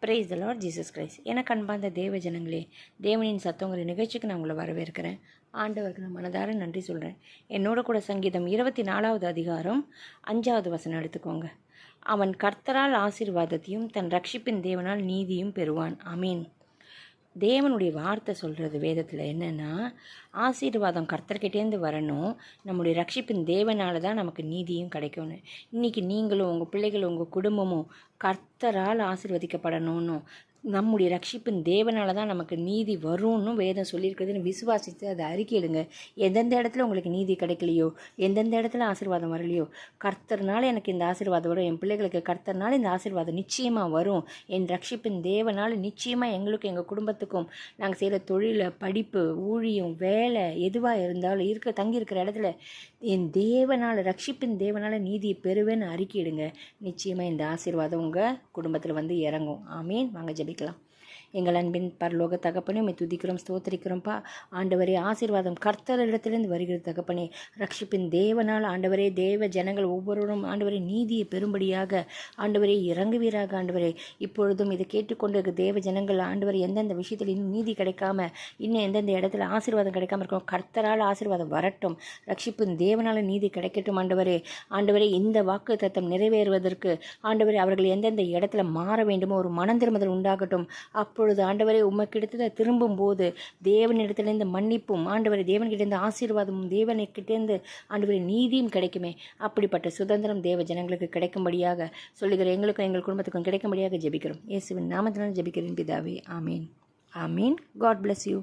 Praise the Lord Jesus Christ. எனக்கு அன்பார்ந்த தேவ ஜனங்களே, தேவனின் சத்தங்கிற நிகழ்ச்சிக்கு நான் உங்களை வரவேற்கிறேன். ஆண்டவருக்கு நான் மனதார நன்றி சொல்கிறேன். என்னோட கூட சங்கீதம் 24வது அதிகாரம் 5வது வசனம் எடுத்துக்கோங்க. அவன் கர்த்தரால் ஆசீர்வாதத்தையும் தன் ரட்சிப்பின் தேவனால் நீதியும் பெறுவான். ஆமீன். தேவனுடைய வார்த்தை சொல்கிறது வேதத்தில் என்னென்னா, ஆசீர்வாதம் கர்த்தர்கிட்டேருந்து வரணும், நம்முடைய ரட்சிப்பின் தேவனால தான் நமக்கு நீதியும் கிடைக்கணும். இன்றைக்கி நீங்களும் உங்கள் பிள்ளைகளும் உங்கள் குடும்பமும் கர்த்தரால் ஆசீர்வதிக்கப்படணும்னு, நம்முடைய ரட்சிப்பின் தேவனால தான் நமக்கு நீதி வரும்னு வேதம் சொல்லியிருக்கிறதுன்னு விசுவாசித்து அதை அறிக்கையிடுங்க. எந்தெந்த இடத்துல உங்களுக்கு நீதி கிடைக்கலையோ, எந்தெந்த இடத்துல ஆசீர்வாதம் வரலையோ, கர்த்தர்னால எனக்கு இந்த ஆசீர்வாதம் வரும், என் பிள்ளைகளுக்கு கர்த்தர்னால இந்த ஆசீர்வாதம் நிச்சயமாக வரும், என் ரட்சிப்பின் தேவனால் நிச்சயமாக எங்களுக்கும் எங்கள் குடும்பத்துக்கும் நாங்கள் செய்கிற தொழில், படிப்பு, ஊழியம், வேலை எதுவாக இருந்தாலும் தங்கியிருக்கிற இடத்துல என் தேவனால், ரட்சிப்பின் தேவனால் நீதியை பெறுவேன்னு அறிக்கையிடுங்க. நிச்சயமாக இந்த ஆசீர்வாதம் உங்கள் குடும்பத்தில் வந்து இறங்கும். ஆமீன். வாங்க ஜெபிக்கலாம். எங்கள் அன்பின் பரலோக தகப்பனே, உம்மை துதிக்கிறோம், ஸ்தோத்திரிக்கிறோம்ப்பா. ஆண்டவரே, ஆசீர்வாதம் கர்த்தரிடத்திலிருந்து வருகிற தகப்பனே, ரட்சிப்பின் தேவனால் ஆண்டவரே, தேவ ஜனங்கள் ஒவ்வொருவரும் ஆண்டவரே நீதியை பெறும்படியாக ஆண்டவரே இறங்குவீராக. ஆண்டவரே, இப்பொழுதும் இதை கேட்டுக்கொண்டு தேவ ஜனங்கள் ஆண்டவரே எந்தெந்த விஷயத்தில் இன்னும் நீதி கிடைக்காம, இன்னும் எந்தெந்த இடத்துல ஆசீர்வாதம் கிடைக்காம இருக்கும், கர்த்தரால் ஆசீர்வாதம் வரட்டும், ரட்சிப்பின் தேவனால் நீதி கிடைக்கட்டும். ஆண்டவரே, ஆண்டவரே, இந்த வாக்கு தத்தம் நிறைவேறுவதற்கு ஆண்டவரே அவர்கள் எந்தெந்த இடத்துல மாற வேண்டுமோ ஒரு மனம் திரும்புதல் உண்டாகட்டும். அப்பொழுது ஆண்டவரே உமக்கிடத்துல திரும்பும் போது தேவனிடத்திலிருந்து மன்னிப்பும், ஆண்டவரே தேவன்கிட்டேருந்து ஆசீர்வாதமும், தேவனுக்கிட்டேருந்து ஆண்டவரே நீதியும் கிடைக்குமே. அப்படிப்பட்ட சுதந்திரம் தேவ ஜனங்களுக்கு கிடைக்கும்படியாக சொல்லுகிற எங்களுக்கும் எங்கள் குடும்பத்துக்கும் கிடைக்கும்படியாக ஜெபிக்கிறோம். இயேசுவின் நாமத்தினால் ஜெபிக்கிறேன் பிதாவே. ஆமீன். ஆமீன். God bless you.